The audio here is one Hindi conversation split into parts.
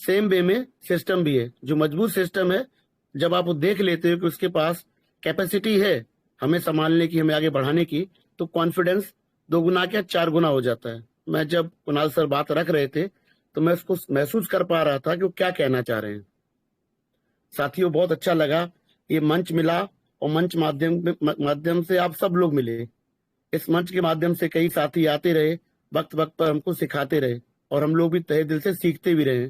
सेम वे में सिस्टम भी है। जो मजबूत सिस्टम है, जब आप वो देख लेते हो कि उसके पास कैपेसिटी है हमें संभालने की, हमें आगे बढ़ाने की, तो कॉन्फिडेंस 2 गुना क्या 4 गुना हो जाता है। मैं जब कुणाल सर बात रख रहे थे तो मैं उसको महसूस कर पा रहा था कि वो क्या कहना चाह रहे हैं। साथियों, बहुत अच्छा लगा ये मंच मिला, और मंच माध्यम से आप सब लोग मिले। इस मंच के माध्यम से कई साथी आते रहे, वक्त वक्त पर हमको सिखाते रहे, और हम लोग भी तहे दिल से सीखते भी रहे।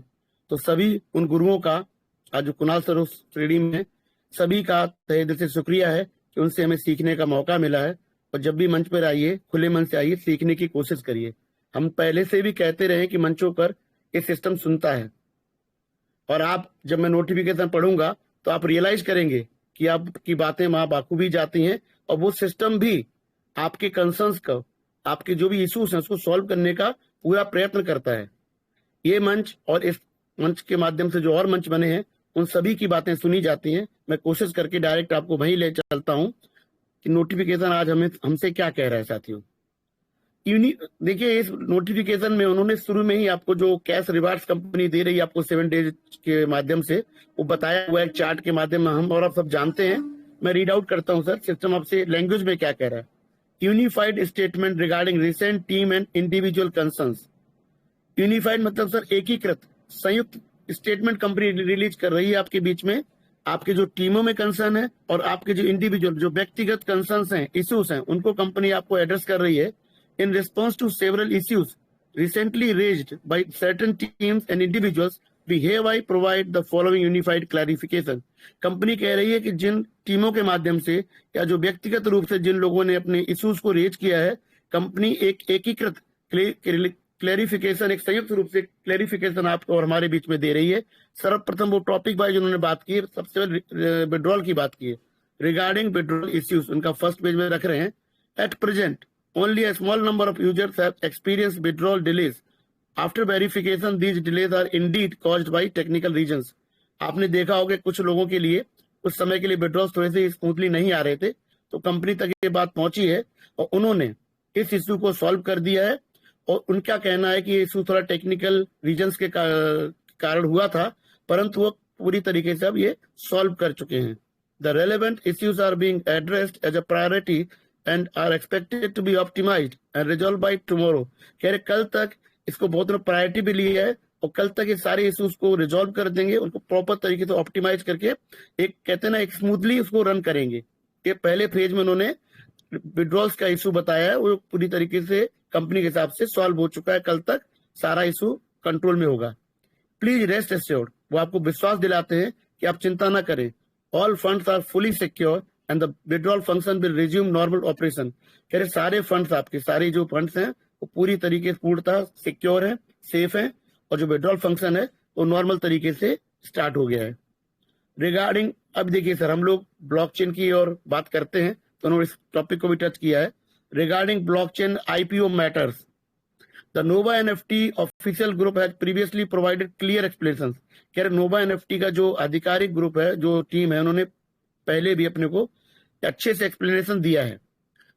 तो सभी उन गुरुओं का, आज जो कुणाल सर उस श्रेणी में, सभी का तहे दिल से शुक्रिया है कि उनसे हमें सीखने का मौका मिला है। और जब भी मंच पर आइए, खुले मन से आइए, सीखने की कोशिश करिए। हम पहले से भी कहते रहे कि मंचों पर ये सिस्टम सुनता है, और आप जब मैं नोटिफिकेशन पढ़ूंगा तो आप रियलाइज करेंगे कि आपकी बातें वहां बाखूबी जाती हैं, और वो सिस्टम भी आपके कंसर्न्स का, आपके जो भी इश्यूज हैं उसको सॉल्व करने का पूरा प्रयत्न करता है। ये मंच और इस मंच के माध्यम से जो और मंच बने हैं, उन सभी की बातें सुनी जाती हैं। मैं कोशिश करके डायरेक्ट आपको वहीं ले चलता हूं कि नोटिफिकेशन आज हमसे क्या कह रहा है साथियों। देखिए, इस नोटिफिकेशन में उन्होंने शुरू में ही आपको जो कैश रिवार्ड्स कंपनी दे रही है आपको 7 डेज के माध्यम से, वो बताया हुआ है चार्ट के माध्यम में, हम और आप सब जानते हैं। मैं रीड आउट करता हूं सर, सिस्टम आपसे लैंग्वेज में क्या कह रहा है। Unified statement regarding recent team and individual concerns. Unified मतलब सर एकीकृत, संयुक्त स्टेटमेंट कंपनी रिलीज कर रही है आपके बीच में, आपके जो टीमों में कंसर्न है और आपके जो इंडिविजुअल, जो व्यक्तिगत कंसर्न्स हैं, इश्यूज हैं, उनको कंपनी आपको एड्रेस कर रही है। In response to several issues recently raised by certain teams and individuals, we hereby provide the following unified clarification. Company कह रही है कि जिन टीमों के माध्यम से या जो व्यक्तिगत रूप से जिन लोगों ने अपने इश्यूज को रेज किया है, कंपनी एक एकीकृत क्लेरिफिकेशन, एक संयुक्त रूप से क्लेरिफिकेशन आपको और हमारे बीच में दे रही है। सर्वप्रथम वो टॉपिक वाइज उन्होंने बात की, सबसे पहले विड्रॉल की बात की है। रिगार्डिंग विड्रॉल इश्यूज उनका फर्स्ट पेज में रख रहे हैं। At present only a small number of users have experienced withdrawal delays. After verification, these delays are indeed caused by technical reasons. आपने देखा होगा कुछ लोगों के लिए कुछ समय के लिए विड्रॉल थोड़े से स्मूथली नहीं आ रहे थे, तो कंपनी तक ये बात पहुंची है और उन्होंने इस इश्यू को सॉल्व कर दिया है। और उनका कहना है कि ये इश्यू थोड़ा टेक्निकल रीजंस के कारण हुआ था, परंतु वो पूरी तरीके से अब ये सॉल्व कर चुके हैं। The relevant issues are being addressed as a priority and are expected to be optimized and resolved by tomorrow. कह रहे कल तक इसको बहुत प्रायोरिटी भी ली है, और कल तक ये सारे इश्यूज को रिजॉल्व कर देंगे, उनको प्रॉपर तरीके से ऑप्टिमाइज करके एक कहते हैं ना एक स्मूथली उसको रन करेंगे। ये पहले फेज में उन्होंने विड्रॉल्स का इशू बताया है, वो पूरी तरीके से कंपनी के हिसाब से सॉल्व हो चुका है। कल तक सारा इशू कंट्रोल में होगा। प्लीज रेस्ट एश्योर्ड, वो आपको विश्वास दिलाते हैं कि आप चिंता ना करें। All funds are fully secure and the withdrawal function will resume normal operation. कह रहे सारे फंड्स, आपके सारे जो फंड्स हैं वो पूरी तरीके से पूर्णतः सिक्योर है, सेफ है, और जो विड्रॉल फंक्शन है वो नॉर्मल तरीके से स्टार्ट हो गया है। रिगार्डिंग, अब देखिए सर, हम लोग ब्लॉकचेन की और बात करते हैं तो उन्होंने इस टॉपिक को भी टच किया है। Regarding blockchain IPO matters, the Nova NFT official group has previously provided clear explanation. कह रहे नोवा एनएफटी का जो आधिकारिक ग्रुप है, जो टीम है, उन्होंने पहले भी अपने को अच्छे से एक्सप्लेनेशन दिया है।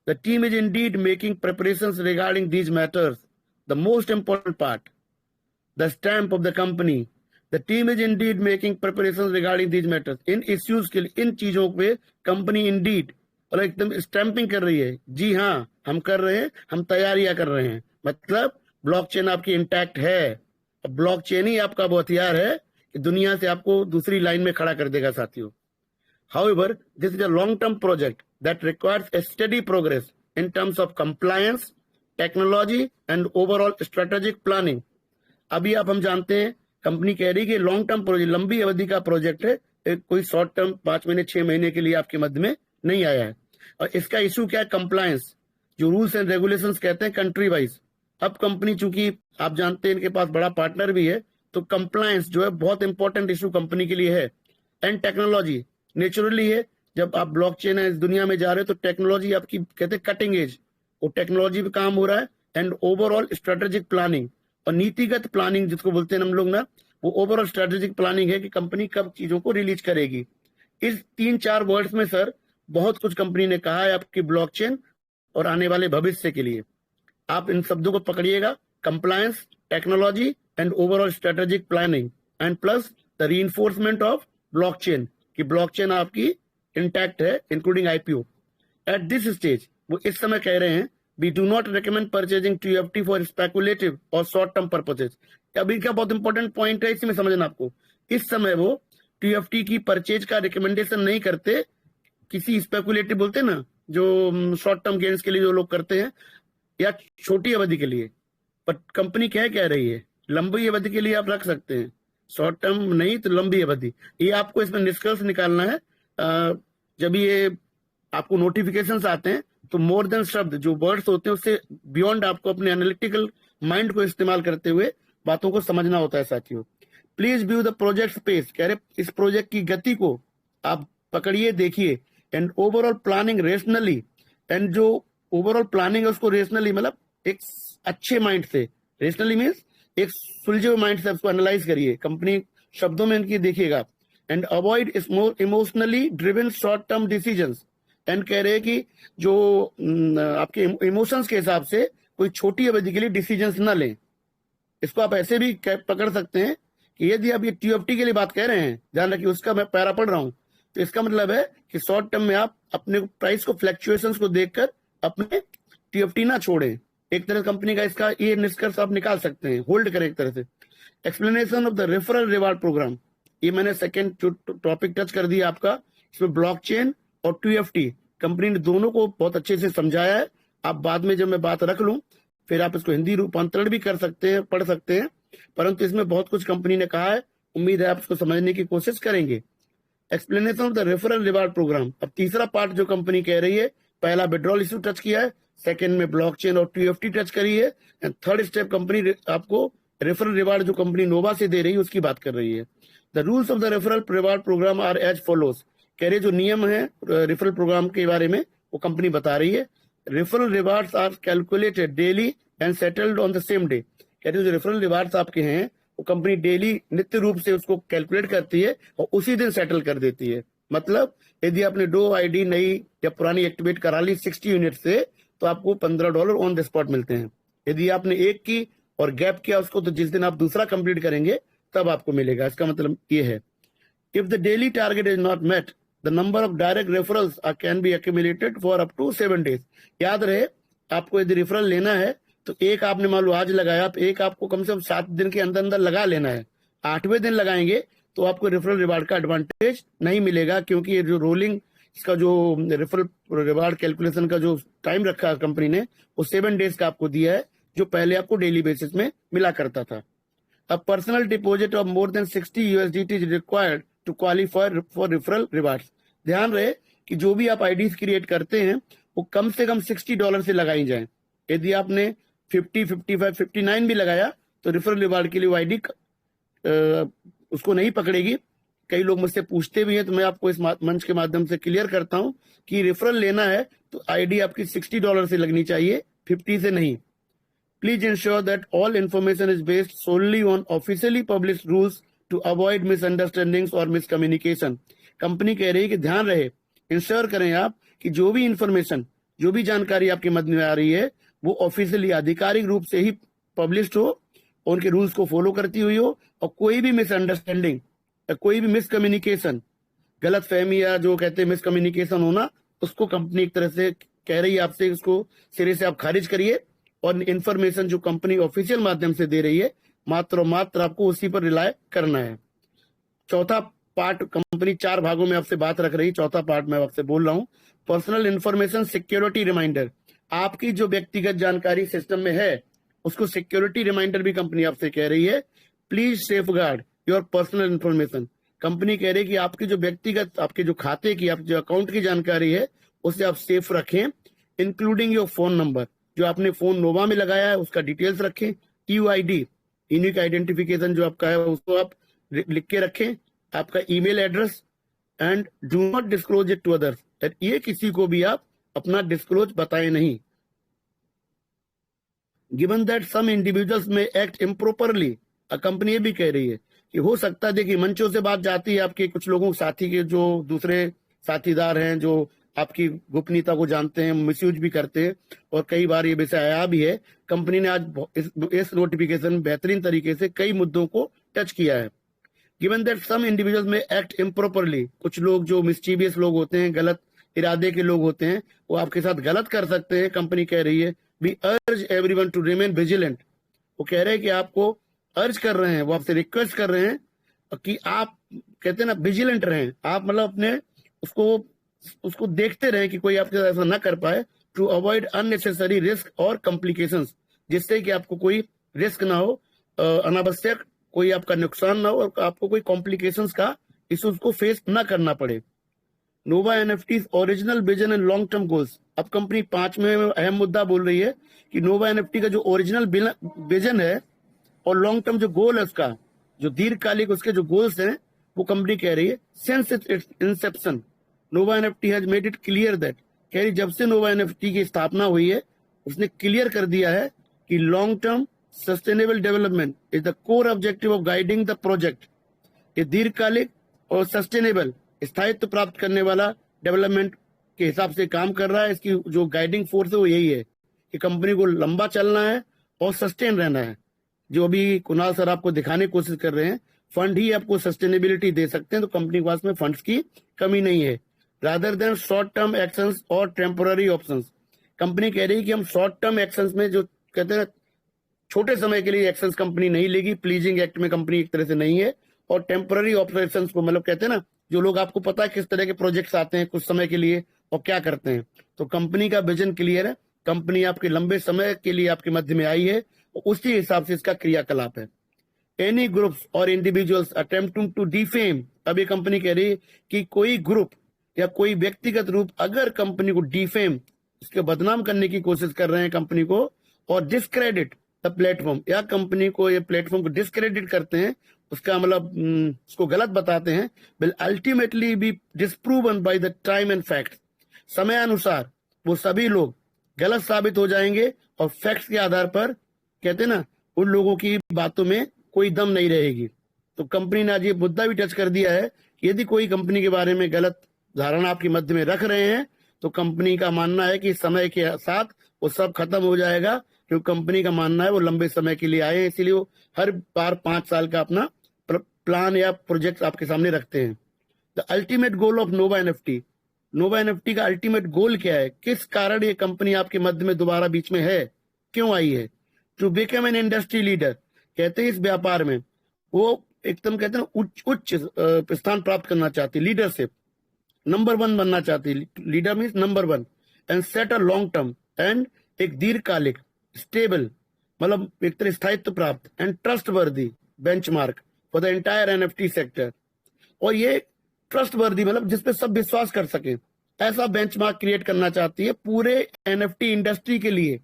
The team is Indeed making preparations regarding these matters. The most important part, the stamp of the company. The team is Indeed making preparations regarding these matters. In issues के लिए, इन चीजों पे कंपनी इंडीड और एकदम स्टैंपिंग कर रही है। जी हाँ, हम कर रहे हैं, हम तैयारियां कर रहे हैं। मतलब ब्लॉकचेन आपकी इंटैक्ट है, और ब्लॉकचेन ही आपका वो हथियार है कि दुनिया से आपको दूसरी लाइन में खड़ा कर देगा साथियों। However, this is a long-term project that requires a steady progress in terms of compliance, technology and overall strategic planning. अभी हम जानते हैं कंपनी कह रही है कि लॉन्ग टर्म प्रोजेक्ट, लंबी अवधि का प्रोजेक्ट है, कोई शॉर्ट टर्म 5 महीने 6 महीने के लिए आपके मध्य में नहीं आया है। और इसका इशू क्या है? कंप्लायंस, जो रूल्स एंड रेगुलेशंस कहते हैं कंट्री वाइज। अब कंपनी, चूंकि आप जानते हैं इनके पास बड़ा पार्टनर भी है, तो कंप्लायंस जो है बहुत इंपॉर्टेंट इशू कंपनी के लिए है। एंड टेक्नोलॉजी नेचुरली है, जब आप ब्लॉकचेन है इस दुनिया में जा रहे हो तो टेक्नोलॉजी आपकी कहते हैं कटिंग एज, वो टेक्नोलॉजी पे काम हो रहा है। एंड ओवरऑल स्ट्रेटेजिक प्लानिंग और नीतिगत प्लानिंग जिसको बोलते हैं हम लोग ना, वो ओवरऑल स्ट्रेटेजिक प्लानिंग है कि कंपनी कब चीजों को रिलीज करेगी। इस 3-4 वर्ड्स में सर बहुत कुछ कंपनी ने कहा है आपकी ब्लॉकचेन और आने वाले भविष्य के लिए। आप इन शब्दों को पकड़िएगा, compliance, technology and overall strategic planning. And plus the reinforcement of blockchain कि ब्लॉकचेन आपकी इंटैक्ट है including IPO. At this stage वो इस समय कह रहे हैं we do not recommend purchasing TFT for speculative और शॉर्ट टर्म पर्पसेज। अभी क्या बहुत इंपॉर्टेंट पॉइंट है इसमें समझना आपको, इस समय वो टीएफटी की परचेज का रिकमेंडेशन नहीं करते किसी स्पेकुलेटिव बोलते हैं ना जो शॉर्ट टर्म गेन्स के लिए जो लोग करते हैं या छोटी अवधि के लिए। पर कंपनी क्या कह रही है लंबी अवधि के लिए आप रख सकते हैं, शॉर्ट टर्म नहीं तो लंबी अवधि। ये आपको इसमें निष्कर्ष निकालना है। जब ये आपको नोटिफिकेशंस आते हैं तो मोर देन शब्द जो वर्ड्स होते हैं उससे बियॉन्ड आपको अपने एनालिटिकल माइंड को इस्तेमाल करते हुए बातों को समझना होता है साथियों। Please view the project space, कह रहे इस प्रोजेक्ट की गति को आप पकड़िए देखिए, and overall planning rationally, and जो ओवरऑल प्लानिंग है उसको रेशनली मतलब एक अच्छे माइंड से, रेशनली मीन्स एक सुलझे हुए माइंड से उसको एनालाइज करिए, कंपनी शब्दों में इनकी देखिएगा। And avoid emotionally driven short term decisions, and कह रहे हैं कि जो आपके इमोशंस के हिसाब से कोई छोटी अवधि के लिए डिसीजंस ना लें। इसको आप ऐसे भी पकड़ सकते हैं कि यदि आप ये टीएफटी के लिए बात कह रहे हैं, ध्यान रखिए उसका मैं पैरा पढ़ रहा हूं, तो इसका मतलब है कि शॉर्ट टर्म में आप अपने प्राइस को फ्लक्चुएशंस को देखकर अपने टीएफटी ना छोड़ें। एक तरह कंपनी का इसका ये निष्कर्ष आप निकाल सकते हैं, होल्ड करें एक तरह से। Explanation of the referral reward program, ये मैंने सेकेंड टॉपिक टच कर दिया आपका, इसमें ब्लॉकचेन और टीएफटी कंपनी ने दोनों को बहुत अच्छे से समझाया है। आप बाद में जब मैं बात रख लूं फिर आप इसको हिंदी रूपांतरण भी कर सकते हैं, पढ़ सकते हैं, परंतु इसमें बहुत कुछ कंपनी ने कहा है, उम्मीद है आप इसको समझने की कोशिश करेंगे। Explanation of the referral reward program, अब तीसरा पार्ट जो कंपनी कह रही है, पहला विड्रॉल इशू टच किया है, सेकंड में ब्लॉकचेन और टीएफटी टच करी है, एंड थर्ड स्टेप कंपनी आपको रेफरल रिवार्ड जो कंपनी नोवा से दे रही है उसकी बात कर रही है। The rules of the referral reward program are as follows, कह रहे जो नियम है रेफरल प्रोग्राम के बारे में वो कंपनी बता रही है। Referral rewards are calculated daily and settled on the same day, कह रहे जो रेफरल रिवार्ड्स आपके हैं वो कंपनी डेली नित्य रूप से उसको कैलकुलेट करती है और उसी दिन सेटल कर देती है। मतलब यदि आपने डो आईडी नई या पुरानी एक्टिवेट करा ली 60 यूनिट से तो आपको $15 ऑन द स्पॉट मिलते हैं। यदि आपने एक की और गैप किया उसको तो जिस दिन आप दूसरा कंप्लीट करेंगे तब आपको मिलेगा। इसका मतलब ये है if the daily target is not met the number of direct referrals can be accumulated for up to 7 days। याद रहे आपको यदि रेफरल लेना है तो एक आपने मान लो आज लगाया, आप एक आपको कम से कम 7 दिन के अंदर अंदर लगा लेना है। 8वें दिन लगाएंगे तो आपको रेफरल रिवार्ड का एडवांटेज नहीं मिलेगा, क्योंकि ये जो रोलिंग इसका जो रेफरल रिवार्ड कैलकुलेशन का जो टाइम रखा है कंपनी ने वो 7 days का आपको दिया है, जो पहले आपको डेली बेसिस में मिला करता था। अब personal deposit of more than 60 USDT is required to qualify for referral rewards. ध्यान रहे कि जो भी आप आईडीज क्रिएट करते हैं वो कम से कम $60 से लगाई जाए। यदि आपने 50, 55, 59 भी लगाया तो रेफरल रिवार्ड के लिए वो आईडी उसको नहीं पकड़ेगी। कई लोग मुझसे पूछते भी हैं तो मैं आपको इस मंच के माध्यम से क्लियर करता हूं कि रेफरल लेना है तो आईडी आपकी $60 से लगनी चाहिए, 50 से नहीं। Please ensure that all information is based solely on officially published rules to avoid misunderstandings और मिसकम्युनिकेशन। कंपनी कह रही है कि ध्यान रहे, इंश्योर करें आप कि जो भी इंफॉर्मेशन जो भी जानकारी आपके मध्य में आ रही है वो ऑफिशियली आधिकारिक रूप से ही पब्लिश्ड हो, उनके रूल्स को फॉलो करती हुई हो, और कोई भी मिसअंडरस्टैंडिंग कोई भी मिसकम्युनिकेशन, गलत फहमी या जो कहते हैं मिसकम्युनिकेशन होना, उसको कंपनी एक तरह से कह रही है आपसे उसको सिरे से आप खारिज करिए, और इन्फॉर्मेशन जो कंपनी ऑफिशियल माध्यम से दे रही है मात्र और मात्र आपको उसी पर रिलाय करना है। चौथा पार्ट कंपनी 4 भागों में आपसे बात रख रही, चौथा पार्ट मैं आपसे बोल रहा हूं, पर्सनल इन्फॉर्मेशन सिक्योरिटी रिमाइंडर। आपकी जो व्यक्तिगत जानकारी सिस्टम में है उसको सिक्योरिटी रिमाइंडर भी कंपनी आपसे कह रही है। Please safeguard your personal information. Company कह रही है कि आपकी जो व्यक्तिगत आपके जो खाते की आप जो अकाउंट की जानकारी है उसे आप सेफ रखें, इंक्लूडिंग योर फोन नंबर, जो आपने फोन नोवा में लगाया है उसका डिटेल्स रखें, यूआईडी यूनिक आइडेंटिफिकेशन जो आपका है उसको आप लिख के रखें, आपका email address, and do not disclose it to others, ये किसी को भी आप अपना डिस्क्लोज बताएं नहीं। Given that some individuals may act improperly, company ये भी कह रही है कि हो सकता है, देखिए मंचों से बात जाती है आपके कुछ लोगों साथी के जो दूसरे साथीदार हैं जो आपकी गोपनीयता को जानते हैं, मिसयूज भी करते हैं, और कई बार ये विषय आया भी है। कंपनी ने आज इस नोटिफिकेशन बेहतरीन तरीके से कई मुद्दों को टच किया है। Given that some individuals may act improperly, कुछ लोग जो मिस्चीवियस लोग होते हैं, गलत इरादे के लोग होते हैं, वो आपके साथ गलत कर सकते हैं। कंपनी कह रही है वी अर्ज एवरीवन टू रिमेन विजिलेंट। वो कह रहे हैं कि आपको अर्ज कर रहे हैं, वो आपसे रिक्वेस्ट कर रहे हैं कि आप कहते हैं ना विजिलेंट रहें, आप मतलब अपने उसको उसको देखते रहें कि कोई आपके साथ ऐसा ना कर पाए, टू अवॉइड अननेसेसरी रिस्क और कॉम्प्लिकेशंस, जिससे कि आपको कोई रिस्क ना हो, अनावश्यक कोई आपका नुकसान ना हो और आपको कोई कॉम्प्लिकेशंस का इश्यूज को फेस ना करना पड़े। Nova NFT original vision and long term goals. अब कंपनी 5 में अहम मुद्दा बोल रही है कि नोवा एनएफटी का जो ओरिजिनल विजन है और लॉन्ग टर्म जो गोल है उसका, जो दीर्घकालिक उसके जो गोल्स हैं, वो कंपनी कह रही है since its inception Nova NFT has made it clear that, कह रही जब से नोवा एनएफटी की स्थापना हुई है उसने क्लियर कर दिया है कि long term sustainable development is the core objective of guiding the project. ये दीर्घकालिक और सस्टेनेबल स्थायित्व प्राप्त करने वाला डेवलपमेंट के हिसाब से काम कर रहा है। इसकी जो गाइडिंग फोर्स है वो यही है कि कंपनी को लंबा चलना है और सस्टेन रहना है। जो अभी कुणाल सर आपको दिखाने की कोशिश कर रहे हैं, फंड ही आपको सस्टेनेबिलिटी दे सकते हैं, तो कंपनी के पास में फंड्स की कमी नहीं है। Rather than short term actions और टेम्पोररी ऑप्शंस, कंपनी कह रही है कि हम शॉर्ट टर्म एक्शंस में जो कहते हैं छोटे समय के लिए एक्शंस कंपनी नहीं लेगी, प्लीजिंग एक्ट में कंपनी एक तरह से नहीं है, और टेम्पोररी ऑपरेशंस को मतलब कहते हैं ना जो लोग आपको पता है किस तरह के प्रोजेक्ट्स आते हैं कुछ समय के लिए और क्या करते हैं, तो कंपनी का विजन क्लियर है, कंपनी आपके लंबे समय के लिए आपके मध्य में आई है और उसी हिसाब से इसका क्रियाकलाप है। एनी ग्रुप्स और इंडिविजुअल्स अटेम्प्टिंग टू डिफेम, अब ये कंपनी कह रही है कि कोई ग्रुप या कोई व्यक्तिगत रूप अगर कंपनी को डिफेम, इसके बदनाम करने की कोशिश कर रहे हैं कंपनी को, और डिस्क्रेडिट द प्लेटफॉर्म, या कंपनी को ये प्लेटफॉर्म को डिस्क्रेडिट करते हैं, उसका मतलब उसको गलत बताते हैं, will ultimately be disproven by the time and fact, समय अनुसार वो सभी लोग गलत साबित हो जाएंगे और फैक्ट्स के आधार पर कहते हैं ना उन लोगों की बातों में कोई दम नहीं रहेगी। तो कंपनी ने आज ये मुद्दा भी टच कर दिया है कि यदि कोई कंपनी के बारे में गलत धारणा आपके मध्य में रख रहे हैं तो कंपनी का मानना है कि समय के साथ वो सब खत्म हो जाएगा, क्योंकि कंपनी का मानना है वो लंबे समय के लिए आए हैं, इसीलिए वो हर बार 5 साल का अपना प्लान या प्रोजेक्ट आपके सामने रखते हैं। The ultimate goal of Nova NFT, Nova NFT का अल्टीमेट गोल क्या है, किस कारण ये कंपनी आपके मध्य में दोबारा बीच में है, क्यों आई है? To become an industry leader, कहते हैं इस व्यापार में वो एकदम कहते हैं उच्च स्थान प्राप्त करना चाहती, लीडरशिप नंबर 1 बनना चाहती, leader means number 1, and set a long term and एक दीर्घकालिक स्टेबल मतलब एक तरह स्थायित्व प्राप्त एंड ट्रस्ट वर्दी benchmark for the entire NFT sector, और ये ट्रस्ट वर्दी मतलब जिसपे सब विश्वास कर सके, ऐसा बेंचमार्क क्रिएट करना चाहती है पूरे एनएफटी इंडस्ट्री के लिए।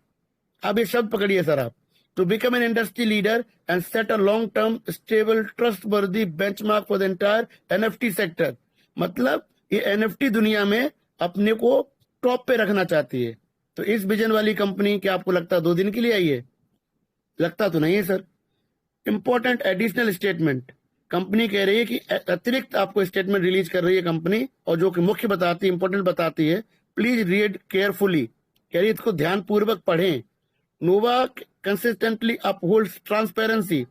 अब ये शब्द पकड़िए सर आप, to become an industry leader and set a long term stable trustworthy benchmark for the entire NFT sector, मतलब ये एनएफटी दुनिया में अपने को टॉप पे रखना चाहती है। तो इस विजन वाली कंपनी क्या आपको लगता है 2 दिन के लिए आई है? लगता तो नहीं है sir. Important additional statement, company कह रही है कि अतिरिक्त आपको स्टेटमेंट रिलीज कर रही है कंपनी, और जो कि मुख्य बताती है, इंपॉर्टेंट बताती है, प्लीज रीड केयरफुली, कह रही है इसको ध्यान पूर्वक पढ़ें। नोवा कंसिस्टेंटली अपहोल्ड्स ट्रांसपेरेंसी,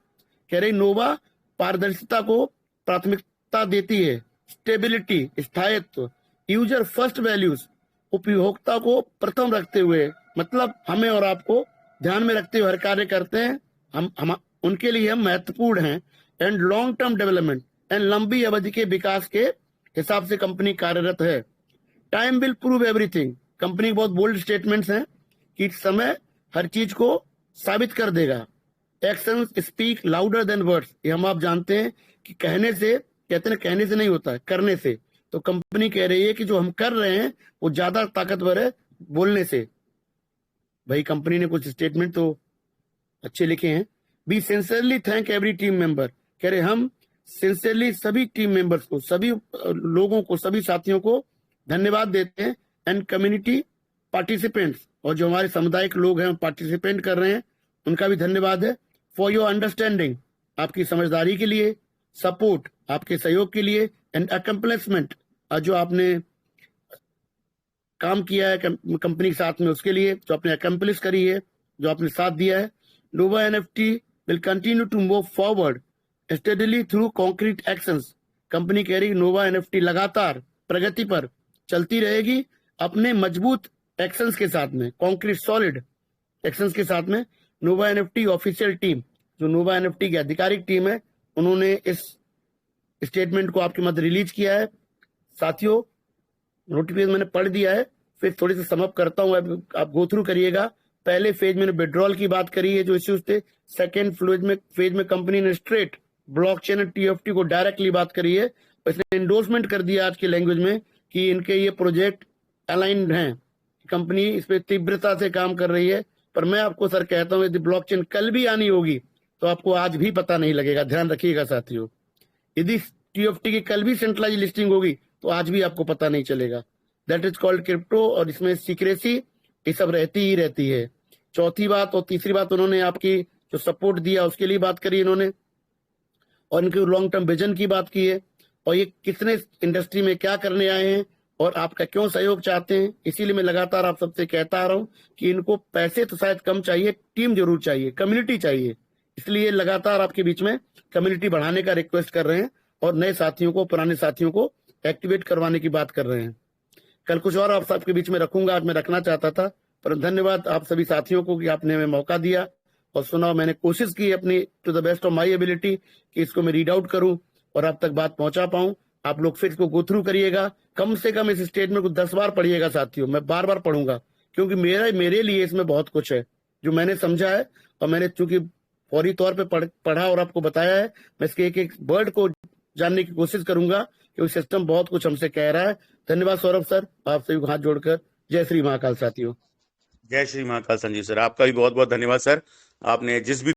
कह रही नोवा पारदर्शिता को प्राथमिकता देती है, स्टेबिलिटी स्थायित्व, यूजर फर्स्ट वैल्यूज उपभोक्ता को प्रथम रखते हुए, मतलब हमें और आपको ध्यान में रखते हुए हर कार्य करते हैं, हम उनके लिए हम महत्वपूर्ण हैं, and long term development and लंबी अवधि के विकास के हिसाब से कंपनी कार्यरत है। Time will prove everything, company बहुत बोल्ड स्टेटमेंट्स हैं कि समय हर चीज को साबित कर देगा। Actions speak louder than words, ये हम आप जानते हैं कि कहने से, कहते हैं कहने से नहीं होता है, करने से। तो कंपनी कह रही है कि जो हम कर रहे हैं वो ज्यादा ताकतवर है बोलने से। भाई कंपनी ने कुछ स्टेटमेंट तो अच्छे लिखे हैं। We sincerely thank every team member, कह रहे हम सिंसियरली सभी टीम मेंबर्स को, सभी लोगों को, सभी साथियों को धन्यवाद देते हैं, एंड कम्युनिटी पार्टिसिपेंट्स, और जो हमारे सामुदायिक लोग हैं पार्टिसिपेंट कर रहे हैं उनका भी धन्यवाद है। फॉर योर अंडरस्टैंडिंग, आपकी समझदारी के लिए, सपोर्ट आपके सहयोग के लिए, एंड अकम्प्लिशमेंट जो आपने काम किया है कंपनी के साथ में उसके लिए, जो आपने अकम्प्लिश करी है, जो आपने साथ दिया है। Nova NFT will continue to move forward steadily through concrete actions, company कह रही नोवा एनएफटी लगातार प्रगति पर चलती रहेगी अपने मजबूत एक्शंस के साथ में, कॉन्क्रीट सॉलिड एक्शंस के साथ में। नोवा एनएफटी ऑफिशियल टीम, जो नोवा एनएफटी की आधिकारिक टीम है, उन्होंने इस स्टेटमेंट को आपके मध्य रिलीज किया है। साथियों, नोटिफिकेशन मैंने पढ़ दिया है, फिर थोड़ी सी समअप करता हूं, आप गो थ्रू करिएगा। पहले फेज में विड्रॉल की बात करी है, जो इश्यूज थे। सेकेंड फेज में कंपनी ने स्ट्रेट ब्लॉकचेन और टीएफटी को डायरेक्टली बात करी है। इसने एंडोर्समेंट कर दिया आज की लैंग्वेज में कि इनके ये प्रोजेक्ट अलाइंड हैं, कंपनी इस पे तीव्रता से काम कर रही है। पर मैं आपको सर कहता हूं, यदि ब्लॉकचेन कल भी आनी होगी तो आपको आज भी पता नहीं लगेगा, ध्यान रखिएगा साथियों। यदि टीएफटी की कल भी सेंट्रलाइज लिस्टिंग होगी तो आज भी आपको पता नहीं चलेगा। दैट इज कॉल्ड क्रिप्टो, और इसमें सीक्रेसी ये सब रहती ही रहती है। चौथी बात और तीसरी बात, उन्होंने आपकी जो सपोर्ट दिया उसके लिए बात करी इन्होंने, और इनके लॉन्ग टर्म विजन की बात की है, और ये कितने इंडस्ट्री में क्या करने आए हैं और आपका क्यों सहयोग चाहते हैं। इसीलिए मैं लगातार आप सबसे कहता आ रहा हूं कि इनको पैसे तो शायद कम चाहिए, टीम जरूर चाहिए, कम्युनिटी चाहिए। इसलिए लगातार आपके बीच में कम्युनिटी बढ़ाने का रिक्वेस्ट कर रहे हैं और नए साथियों को, पुराने साथियों को एक्टिवेट करवाने की बात कर रहे हैं। कल कुछ और आप सबके बीच में रखूंगा, आज मैं रखना चाहता था, पर धन्यवाद आप सभी साथियों को कि आपने हमें मौका दिया और सुना। मैंने कोशिश की अपनी to the best of my ability कि इसको मैं रीड आउट करूं और आप तक बात पहुंचा पाऊं। आप लोग फिर इसको गो थ्रू करिएगा, कम से कम इस स्टेटमेंट को 10 बार पढ़िएगा साथियों। मैं बार बार पढ़ूंगा क्योंकि मेरे लिए इसमें बहुत कुछ है जो मैंने समझा है, और मैंने चूंकि फौरी तौर पे पढ़ा और आपको बताया है। मैं इसके एक एक वर्ड को जानने की कोशिश करूंगा क्योंकि सिस्टम बहुत कुछ हमसे कह रहा है। धन्यवाद सौरभ सर, आप सभी को हाथ जोड़कर जय श्री महाकाल साथियों। जय श्री महाकाल संजीव सर, आपका भी बहुत बहुत धन्यवाद सर। आपने जिस भी